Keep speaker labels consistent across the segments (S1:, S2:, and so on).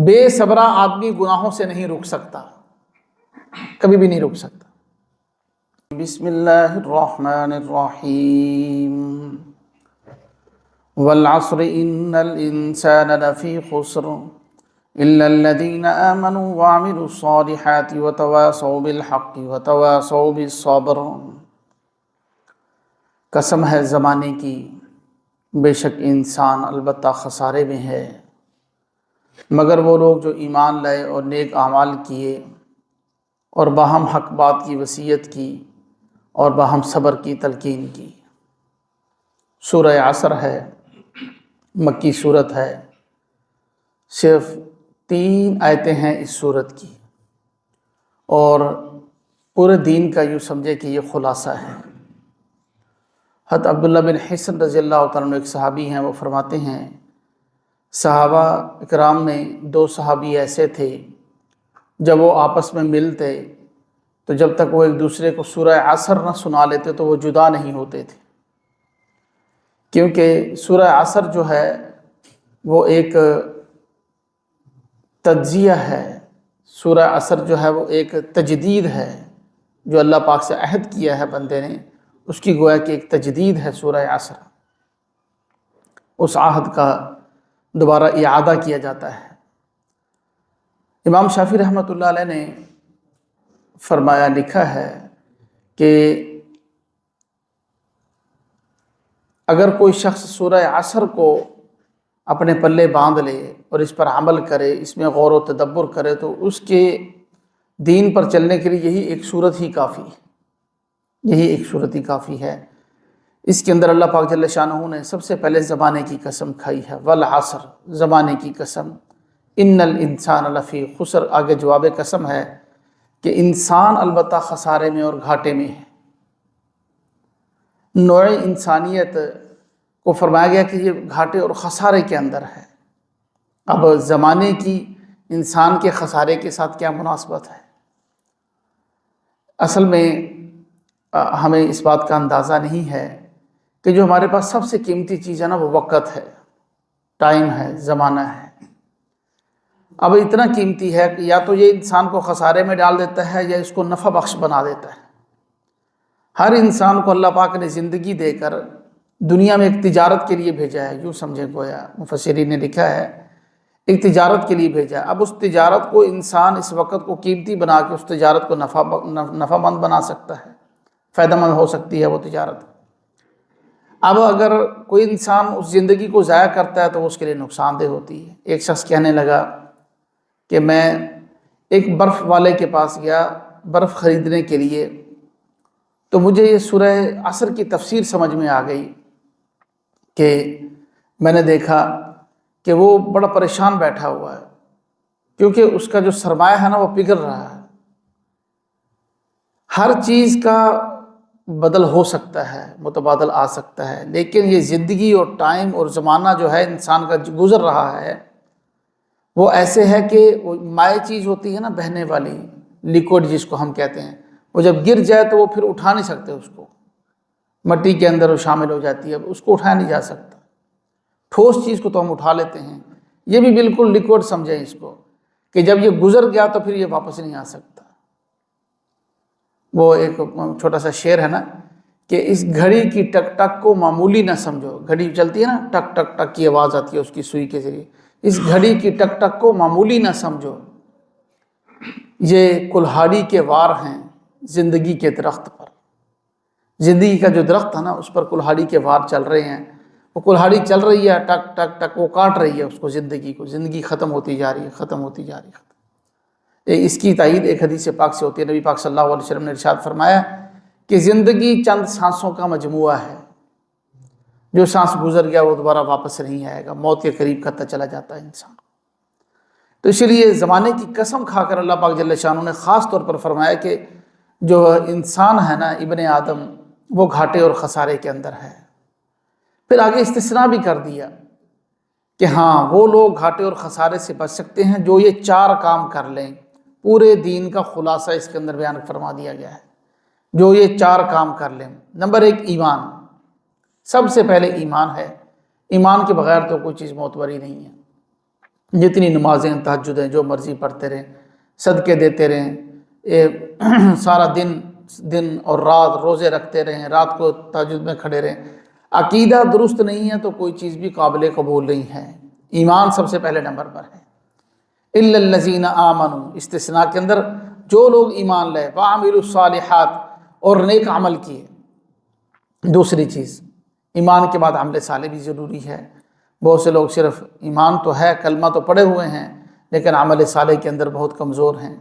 S1: بے صبرا آدمی گناہوں سے نہیں رک سکتا، کبھی بھی نہیں رک سکتا۔ بسم اللہ الرحمن الرحیم والعصر ان الانسان لفی خسر الا الذین آمنوا وعملوا الصالحات وتواصوا بالحق وتواصوا بالصبر۔ قسم ہے زمانے کی، بے شک انسان البتہ خسارے میں ہے، مگر وہ لوگ جو ایمان لائے اور نیک اعمال کیے اور باہم حق بات کی وصیت کی اور باہم صبر کی تلقین کی۔ سورہ عصر ہے، مکی صورت ہے، صرف 3 آیتیں ہیں اس صورت کی، اور پورے دین کا یوں سمجھے کہ یہ خلاصہ ہے۔ حضرت عبداللہ بن حسن رضی اللہ تعالیٰ عنہ ایک صحابی ہیں، وہ فرماتے ہیں صحابہ اکرام میں 2 صحابی ایسے تھے جب وہ آپس میں ملتے تو جب تک وہ ایک دوسرے کو سورہ عصر نہ سنا لیتے تو وہ جدا نہیں ہوتے تھے، کیونکہ سورہ عصر جو ہے وہ ایک تجزیہ ہے، سورہ عصر جو ہے وہ ایک تجدید ہے، جو اللہ پاک سے عہد کیا ہے بندے نے، اس کی گویا کہ ایک تجدید ہے سورہ عصر، اس عہد کا دوبارہ اعادہ کیا جاتا ہے۔ امام شافعی رحمۃ اللہ علیہ نے فرمایا، لکھا ہے کہ اگر کوئی شخص سورہ عصر کو اپنے پلے باندھ لے اور اس پر عمل کرے، اس میں غور و تدبر کرے، تو اس کے دین پر چلنے کے لیے یہی ایک صورت ہی کافی ہے، یہی ایک صورت ہی کافی ہے۔ اس کے اندر اللہ پاک جل شانہ نے سب سے پہلے زمانے کی قسم کھائی ہے، والعصر، زمانے کی قسم، ان الانسان لفی خسر، آگے جواب قسم ہے کہ انسان البتہ خسارے میں اور گھاٹے میں ہے۔ نوع انسانیت کو فرمایا گیا کہ یہ گھاٹے اور خسارے کے اندر ہے۔ اب زمانے کی انسان کے خسارے کے ساتھ کیا مناسبت ہے؟ اصل میں ہمیں اس بات کا اندازہ نہیں ہے کہ جو ہمارے پاس سب سے قیمتی چیز ہے نا، وہ وقت ہے، ٹائم ہے، زمانہ ہے۔ اب اتنا قیمتی ہے کہ یا تو یہ انسان کو خسارے میں ڈال دیتا ہے یا اس کو نفع بخش بنا دیتا ہے۔ ہر انسان کو اللہ پاک نے زندگی دے کر دنیا میں ایک تجارت کے لیے بھیجا ہے، یوں سمجھے گویا مفسرین نے لکھا ہے ایک تجارت کے لیے بھیجا ہے۔ اب اس تجارت کو انسان اس وقت کو قیمتی بنا کے اس تجارت کو نفع مند بنا سکتا ہے، فائدہ مند ہو سکتی ہے وہ تجارت۔ اب اگر کوئی انسان اس زندگی کو ضائع کرتا ہے تو اس کے لیے نقصان دہ ہوتی ہے۔ ایک شخص کہنے لگا کہ میں ایک برف والے کے پاس گیا برف خریدنے کے لیے، تو مجھے یہ سورہ عصر کی تفسیر سمجھ میں آ گئی کہ میں نے دیکھا کہ وہ بڑا پریشان بیٹھا ہوا ہے، کیونکہ اس کا جو سرمایہ ہے نا وہ پگھل رہا ہے۔ ہر چیز کا بدل ہو سکتا ہے، متبادل آ سکتا ہے، لیکن یہ زندگی اور ٹائم اور زمانہ جو ہے انسان کا گزر رہا ہے وہ ایسے ہے کہ وہ مائع چیز ہوتی ہے نا، بہنے والی لیکوڈ جس کو ہم کہتے ہیں، وہ جب گر جائے تو وہ پھر اٹھا نہیں سکتے، اس کو مٹی کے اندر وہ شامل ہو جاتی ہے، اس کو اٹھایا نہیں جا سکتا۔ ٹھوس چیز کو تو ہم اٹھا لیتے ہیں، یہ بھی بالکل لیکوڈ سمجھیں اس کو، کہ جب یہ گزر گیا تو پھر یہ واپس نہیں آ سکتا۔ وہ ایک چھوٹا سا شعر ہے نا کہ اس گھڑی کی ٹک ٹک کو معمولی نہ سمجھو، گھڑی چلتی ہے نا، ٹک ٹک ٹک کی آواز آتی ہے اس کی سوئی کے ذریعے، اس گھڑی کی ٹک ٹک کو معمولی نہ سمجھو، یہ کلہاڑی کے وار ہیں زندگی کے درخت پر۔ زندگی کا جو درخت ہے نا اس پر کلہاڑی کے وار چل رہے ہیں، وہ کلہاڑی چل رہی ہے، ٹک ٹک ٹک، وہ کاٹ رہی ہے اس کو، زندگی کو، زندگی ختم ہوتی جا رہی ہے، ختم ہوتی جا رہی ہے۔ اس کی تائید ایک حدیث پاک سے ہوتی ہے، نبی پاک صلی اللہ علیہ وسلم نے ارشاد فرمایا کہ زندگی چند سانسوں کا مجموعہ ہے، جو سانس گزر گیا وہ دوبارہ واپس نہیں آئے گا، موت کے قریب کرتا چلا جاتا ہے انسان۔ تو اسی لیے زمانے کی قسم کھا کر اللہ پاک جل شانہ نے خاص طور پر فرمایا کہ جو انسان ہے نا، ابن آدم، وہ گھاٹے اور خسارے کے اندر ہے۔ پھر آگے استثناء بھی کر دیا کہ ہاں وہ لوگ گھاٹے اور خسارے سے بچ سکتے ہیں جو یہ 4 کام کر لیں۔ پورے دین کا خلاصہ اس کے اندر بیان فرما دیا گیا ہے، جو یہ 4 کام کر لیں۔ نمبر 1 ایمان، سب سے پہلے ایمان ہے، ایمان کے بغیر تو کوئی چیز معتبر ہی نہیں ہے۔ جتنی نمازیں تہجدیں جو مرضی پڑھتے رہیں، صدقے دیتے رہیں، سارا دن اور رات روزے رکھتے رہیں، رات کو تہجد میں کھڑے رہیں، عقیدہ درست نہیں ہے تو کوئی چیز بھی قابل قبول نہیں ہے۔ ایمان سب سے پہلے نمبر پر ہے۔ الا الذین آمنوا، استثناء کے اندر جو لوگ ایمان لائے، وعملوا الصالحات، اور نیک عمل کیے۔ دوسری چیز، ایمان کے بعد عمل صالح بھی ضروری ہے۔ بہت سے لوگ صرف ایمان تو ہے، کلمہ تو پڑھے ہوئے ہیں، لیکن عمل صالح کے اندر بہت کمزور ہیں۔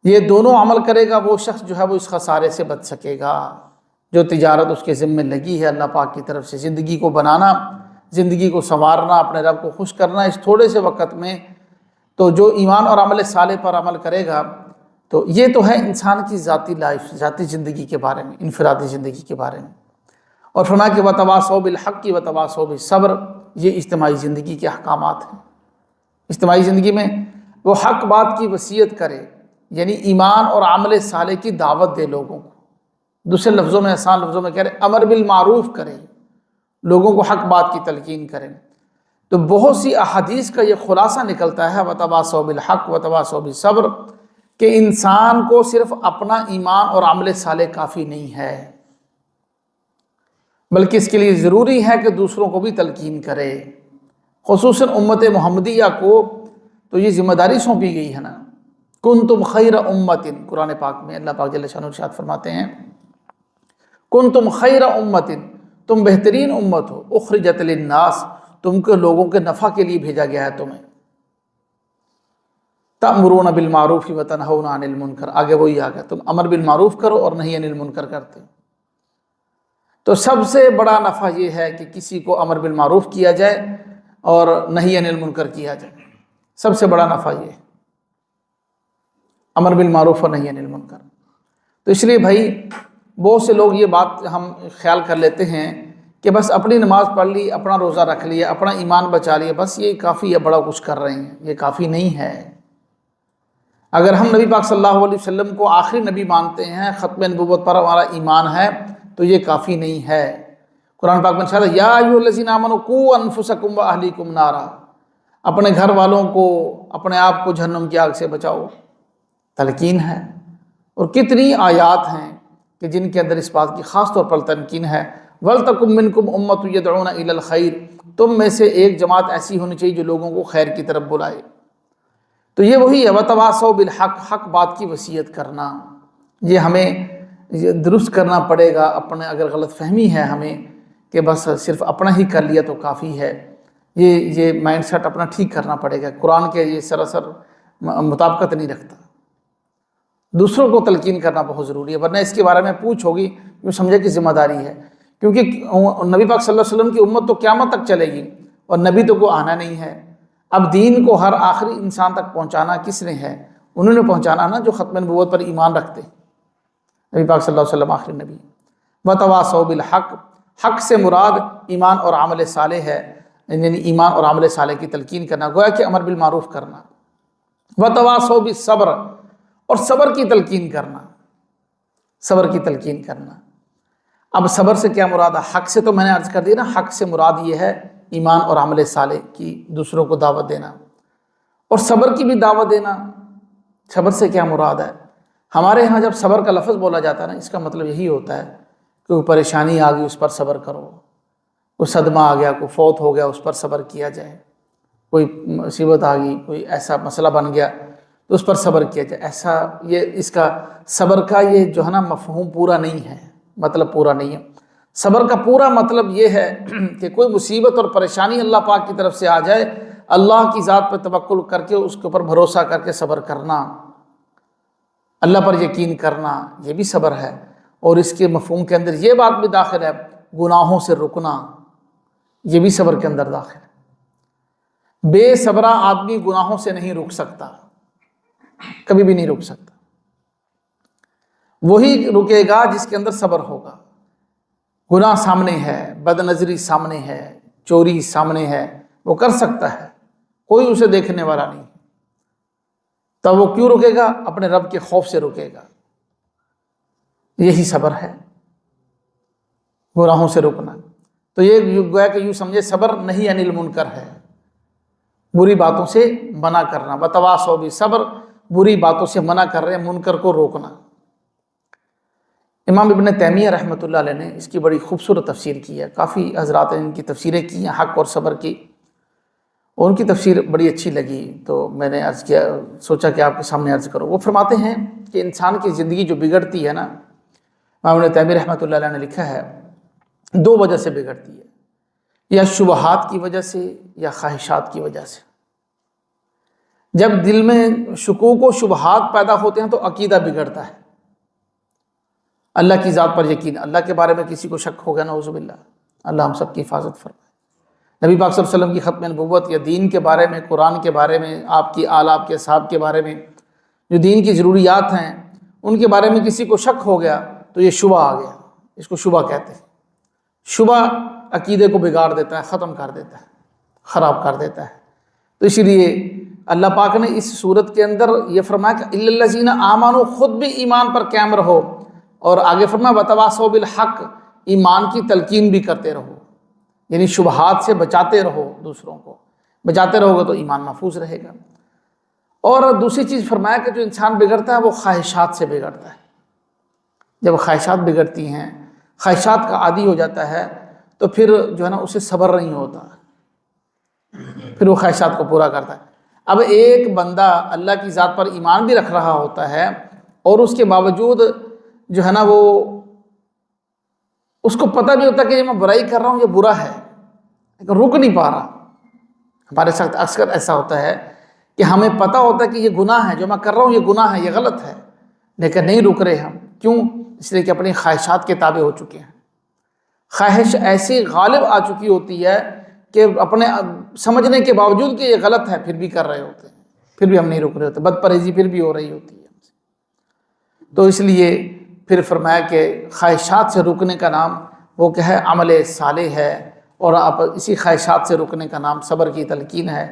S1: یہ دونوں عمل کرے گا وہ شخص جو ہے وہ اس خسارے سے بچ سکے گا۔ جو تجارت اس کے ذمہ لگی ہے اللہ پاک کی طرف سے، زندگی کو بنانا، زندگی کو سنوارنا، اپنے رب کو خوش کرنا اس تھوڑے سے وقت میں، تو جو ایمان اور عمل صالح پر عمل کرے گا تو یہ تو ہے انسان کی ذاتی لائف، ذاتی زندگی کے بارے میں، انفرادی زندگی کے بارے میں۔ اور فرمایا کہ وتواصوا بالحق وتواصوا بالصبر، یہ اجتماعی زندگی کے احکامات ہیں۔ اجتماعی زندگی میں وہ حق بات کی وصیت کرے، یعنی ایمان اور عمل صالح کی دعوت دے لوگوں کو۔ دوسرے لفظوں میں، آسان لفظوں میں کہہ رہے امر بالمعروف کرے، لوگوں کو حق بات کی تلقین کریں۔ تو بہت سی احادیث کا یہ خلاصہ نکلتا ہے وتواصوا بالحق وتواصوا بالصبر، کہ انسان کو صرف اپنا ایمان اور عمل صالح کافی نہیں ہے، بلکہ اس کے لیے ضروری ہے کہ دوسروں کو بھی تلقین کرے۔ خصوصاً امت محمدیہ کو تو یہ ذمہ داری سونپی گئی ہے نا، کنتم خیر امت، قرآن پاک میں اللہ پاک جل شانہ ارشاد فرماتے ہیں کنتم خیر امت، تم بہترین امت ہو، اخرجت للناس، تم کو لوگوں کے نفع کے لیے بھیجا گیا ہے تمہیں، تأمرون بالمعروف وتنہون عن المنکر، آگے وہی آگیا تم امر بالمعروف کرو اور نہی عن المنکر کرتے ہو۔ تو سب سے بڑا نفع یہ ہے کہ کسی کو امر بالمعروف کیا جائے اور نہی عن المنکر کیا جائے، سب سے بڑا نفع یہ ہے، امر بالمعروف اور نہی عن المنکر۔ تو اس لیے بھائی بہت سے لوگ یہ بات ہم خیال کر لیتے ہیں کہ بس اپنی نماز پڑھ لی، اپنا روزہ رکھ لیا، اپنا ایمان بچا لیا، بس یہ کافی ہے، بڑا کچھ کر رہے ہیں، یہ کافی نہیں ہے۔ اگر ہم نبی پاک صلی اللہ علیہ وسلم کو آخری نبی مانتے ہیں، ختم نبوت پر ہمارا ایمان ہے، تو یہ کافی نہیں ہے۔ قرآن پاک میں ارشاد ہے یا ایھا الذین آمنوا قوا انفسکم واہلیکم نارا، اپنے گھر والوں کو، اپنے آپ کو جہنم کی آگ سے بچاؤ، تلقین ہے۔ اور کتنی آیات ہیں کہ جن کے اندر اس بات کی خاص طور پر تلقین ہے، وَلْتَکُم مِّنکم اُمَّۃٌ یدعون الی الخیر، تم میں سے ایک جماعت ایسی ہونی چاہیے جو لوگوں کو خیر کی طرف بلائے۔ تو یہ وہی ہے وتواصوا بالحق، حق بات کی وصیت کرنا، یہ ہمیں درست کرنا پڑے گا۔ اپنے اگر غلط فہمی ہے ہمیں کہ بس صرف اپنا ہی کر لیا تو کافی ہے، یہ مائنڈ سیٹ اپنا ٹھیک کرنا پڑے گا، قرآن کے یہ سراسر مطابقت نہیں رکھتا۔ دوسروں کو تلقین کرنا بہت ضروری ہے، ورنہ اس کے بارے میں پوچھ ہوگی یوں سمجھے کہ ذمہ داری ہے، کیونکہ نبی پاک صلی اللہ علیہ وسلم کی امت تو قیامت تک چلے گی اور نبی تو کو آنا نہیں ہے۔ اب دین کو ہر آخری انسان تک پہنچانا کس نے ہے؟ انہوں نے پہنچانا نا جو ختم نبوت پر ایمان رکھتے، نبی پاک صلی اللہ علیہ وسلم آخری نبی۔ وتواصوا بالحق، حق سے مراد ایمان اور عمل صالح ہے، یعنی ایمان اور عمل صالح کی تلقین کرنا، گویا کہ امر بالمعروف کرنا۔ وتواصوا بالصبر، اور صبر کی تلقین کرنا، صبر کی تلقین کرنا۔ اب صبر سے کیا مراد ہے؟ حق سے تو میں نے عرض کر دیا نا، حق سے مراد یہ ہے ایمان اور عمل صالح کی دوسروں کو دعوت دینا، اور صبر کی بھی دعوت دینا۔ صبر سے کیا مراد ہے؟ ہمارے ہاں جب صبر کا لفظ بولا جاتا ہے نا، اس کا مطلب یہی ہوتا ہے کہ کوئی پریشانی آ گئی اس پر صبر کرو، کوئی صدمہ آ گیا، کوئی فوت ہو گیا اس پر صبر کیا جائے، کوئی مصیبت آ گئی، کوئی ایسا مسئلہ بن گیا تو اس پر صبر کیا جائے۔ ایسا یہ اس کا صبر کا یہ جو ہے نا مفہوم پورا نہیں ہے، مطلب پورا نہیں ہے۔ صبر کا پورا مطلب یہ ہے کہ کوئی مصیبت اور پریشانی اللہ پاک کی طرف سے آ جائے، اللہ کی ذات پر توکل کر کے اس کے اوپر بھروسہ کر کے صبر کرنا، اللہ پر یقین کرنا، یہ بھی صبر ہے۔ اور اس کے مفہوم کے اندر یہ بات بھی داخل ہے گناہوں سے رکنا، یہ بھی صبر کے اندر داخل ہے۔ بے صبرہ آدمی گناہوں سے نہیں رک سکتا، کبھی بھی نہیں رک سکتا۔ وہی رکے گا جس کے اندر صبر ہوگا۔ گناہ سامنے ہے، بد نظری سامنے ہے، چوری سامنے ہے، وہ کر سکتا ہے، کوئی اسے دیکھنے والا نہیں، تب وہ کیوں رکے گا؟ اپنے رب کے خوف سے رکے گا۔ یہی صبر ہے، گناہوں سے رکنا۔ تو یہ گویا کہ یوں سمجھے صبر نہیں عن المنکر ہے، بری باتوں سے منع کرنا، وتواصوا بالصبر، بری باتوں سے منع کر رہے ہیں، منکر کو روکنا۔ امام ابن تیمیہ رحمۃ اللہ علیہ نے اس کی بڑی خوبصورت تفسیر کی ہے، کافی حضرات نے ان کی تفسیریں کی ہیں حق اور صبر کی، اور ان کی تفسیر بڑی اچھی لگی تو میں نے عرض کیا، سوچا کہ آپ کے سامنے عرض کروں۔ وہ فرماتے ہیں کہ انسان کی زندگی جو بگڑتی ہے نا، امام ابن تیمیہ رحمۃ اللہ علیہ نے لکھا ہے، دو وجہ سے بگڑتی ہے، یا شبہات کی وجہ سے یا خواہشات کی وجہ سے۔ جب دل میں شکوک و شبہات پیدا ہوتے ہیں تو عقیدہ بگڑتا ہے، اللہ کی ذات پر یقین، اللہ کے بارے میں کسی کو شک ہو گیا نعوذ باللہ، اللہ ہم سب کی حفاظت فرمائے۔ نبی پاک صلی اللہ علیہ وسلم کی ختم نبوت یا دین کے بارے میں، قرآن کے بارے میں، آپ کی آل آپ کے اصحاب کے بارے میں، جو دین کی ضروریات ہیں ان کے بارے میں کسی کو شک ہو گیا تو یہ شبہ آ گیا، اس کو شبہ کہتے ہیں۔ شبہ عقیدے کو بگاڑ دیتا ہے، ختم کر دیتا ہے، خراب کر دیتا ہے۔ تو اسی لیے اللہ پاک نے اس صورت کے اندر یہ فرمایا کہ الا الذین آمنوا، خود بھی ایمان پر قائم رہو، اور آگے فرمایا وتواصوا بالحق، ایمان کی تلقین بھی کرتے رہو، یعنی شبہات سے بچاتے رہو، دوسروں کو بچاتے رہو گے تو ایمان محفوظ رہے گا۔ اور دوسری چیز فرمایا کہ جو انسان بگڑتا ہے وہ خواہشات سے بگڑتا ہے۔ جب خواہشات بگڑتی ہیں، خواہشات کا عادی ہو جاتا ہے تو پھر جو ہے نا اسے صبر نہیں ہوتا، پھر وہ خواہشات کو پورا کرتا ہے۔ اب ایک بندہ اللہ کی ذات پر ایمان بھی رکھ رہا ہوتا ہے اور اس کے باوجود جو ہے نا وہ اس کو پتہ بھی ہوتا ہے کہ یہ میں برائی کر رہا ہوں، یہ برا ہے، لیکن رک نہیں پا رہا۔ ہمارے ساتھ اکثر ایسا ہوتا ہے کہ ہمیں پتہ ہوتا ہے کہ یہ گناہ ہے، جو میں کر رہا ہوں یہ گناہ ہے، یہ غلط ہے، لیکن نہیں رک رہے ہم۔ کیوں؟ اس لیے کہ اپنی خواہشات کے تابع ہو چکے ہیں۔ خواہش ایسی غالب آ چکی ہوتی ہے کہ اپنے سمجھنے کے باوجود کہ یہ غلط ہے پھر بھی کر رہے ہوتے ہیں، پھر بھی ہم نہیں رک رہے ہوتے، بد پرہیزی پھر بھی ہو رہی ہوتی ہے ہم سے۔ تو اس لیے پھر فرمایا کہ خواہشات سے رکنے کا نام وہ کہ ہے عمل صالح ہے، اور آپ اسی خواہشات سے رکنے کا نام صبر کی تلقین ہے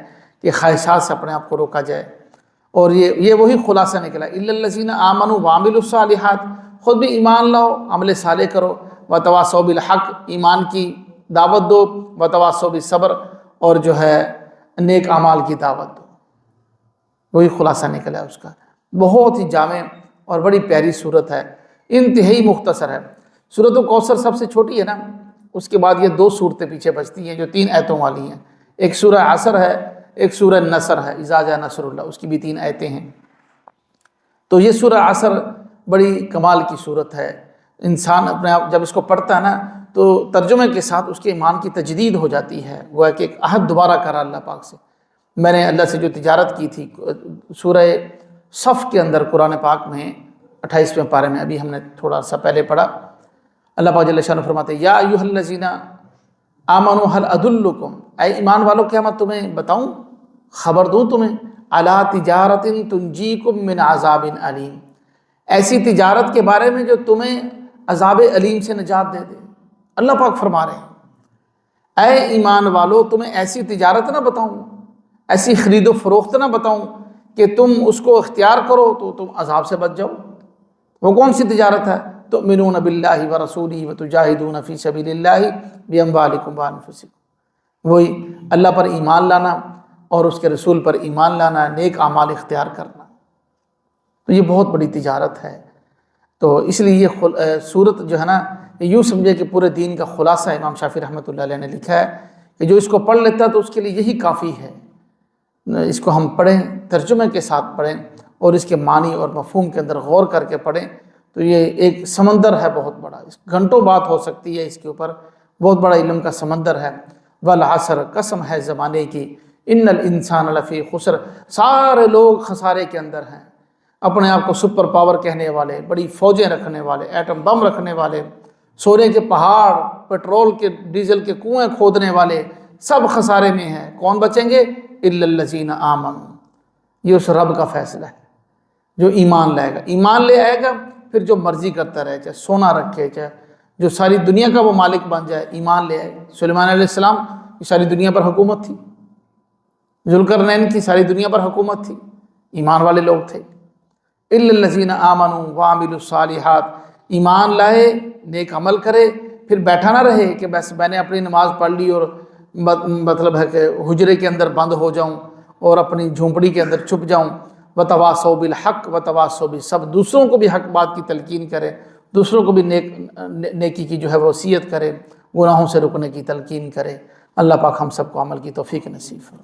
S1: کہ خواہشات سے اپنے آپ کو روکا جائے۔ اور یہ وہی خلاصہ نکلا، الا الذین آمنوا وعملوا الصالحات، خود بھی ایمان لاؤ، عمل صالح کرو، وتواصوا بالحق، ایمان کی دعوت دو، وتواصوا بالصبر، اور جو ہے نیک اعمال کی دعوت دو۔ وہی خلاصہ نکلا ہے اس کا۔ بہت ہی جامع اور بڑی پیاری صورت ہے، انتہائی مختصر ہے۔ سورۃ الکوثر سب سے چھوٹی ہے نا، اس کے بعد یہ دو صورتیں پیچھے بچتی ہیں جو 3 آیتوں والی ہیں، ایک سورہ عصر ہے، ایک سورہ نصر ہے، اذا جاء نصر اللہ، اس کی بھی 3 آیتیں ہیں۔ تو یہ سورہ عصر بڑی کمال کی صورت ہے، انسان اپنے آپ جب اس کو پڑھتا ہے نا تو ترجمے کے ساتھ اس کے ایمان کی تجدید ہو جاتی ہے، گویا کہ ایک عہد دوبارہ کرا اللہ پاک سے۔ میں نے اللہ سے جو تجارت کی تھی، سورہ صف کے اندر قرآن پاک میں 28ویں پارے میں، ابھی ہم نے تھوڑا سا پہلے پڑھا، اللہ پاک جل شانہ فرماتے ہیں یا ایھا الذین آمنوا هل ادلکم، اے ایمان والو کیا میں تمہیں بتاؤں، خبر دوں تمہیں، علی تجارت تنجیکم من عذاب علیم، ایسی تجارت کے بارے میں جو تمہیں عذاب علیم سے نجات دے دے۔ اللہ پاک فرما رہے ہیں اے ایمان والو تمہیں ایسی تجارت نہ بتاؤں، ایسی خرید و فروخت نہ بتاؤں کہ تم اس کو اختیار کرو تو تم عذاب سے بچ جاؤ۔ وہ کون سی تجارت ہے؟ تؤمنون باللہ ورسولہ وتجاہدون فی سبیل اللہ باموالکم وانفسکم، وہی اللہ پر ایمان لانا اور اس کے رسول پر ایمان لانا، نیک اعمال اختیار کرنا، تو یہ بہت بڑی تجارت ہے۔ تو اس لیے یہ صورت جو ہے نا، یوں سمجھے کہ پورے دین کا خلاصہ امام شافعی رحمۃ اللہ علیہ نے لکھا ہے کہ جو اس کو پڑھ لیتا ہے تو اس کے لیے یہی کافی ہے۔ اس کو ہم پڑھیں، ترجمے کے ساتھ پڑھیں اور اس کے معنی اور مفہوم کے اندر غور کر کے پڑھیں تو یہ ایک سمندر ہے بہت بڑا، گھنٹوں بات ہو سکتی ہے اس کے اوپر، بہت بڑا علم کا سمندر ہے۔ والعصر، قسم ہے زمانے کی، ان الانسان لفی خسر، سارے لوگ خسارے کے اندر ہیں۔ اپنے آپ کو سپر پاور کہنے والے، بڑی فوجیں رکھنے والے، ایٹم بم رکھنے والے، سونے کے پہاڑ، پیٹرول کے ڈیزل کے کنویں کھودنے والے، سب خسارے میں ہیں۔ کون بچیں گے؟ الا الذین آمنوا، یہ اس رب کا فیصلہ ہے جو ایمان لائے گا۔ ایمان لے آئے گا پھر جو مرضی کرتا رہے، چاہے سونا رکھے، چاہے جو ساری دنیا کا وہ مالک بن جائے، ایمان لے آئے۔ سلیمان علیہ السلام کی ساری دنیا پر حکومت تھی، ذوالقرنین کی ساری دنیا پر حکومت تھی، ایمان والے لوگ تھے۔ الا الذین آمنوا وعملوا الصالحات، ایمان لائے، نیک عمل کرے، پھر بیٹھا نہ رہے کہ بس میں نے اپنی نماز پڑھ لی اور مطلب ہے کہ حجرے کے اندر بند ہو جاؤں اور اپنی جھونپڑی کے اندر چھپ جاؤں، وتواصوا بالحق وتواصوا بالصبر، دوسروں کو بھی حق بات کی تلقین کرے، دوسروں کو بھی نیکی کی جو ہے وصیت کرے، گناہوں سے رکنے کی تلقین کرے۔ اللہ پاک ہم سب کو عمل کی توفیق نصیب فرمائے۔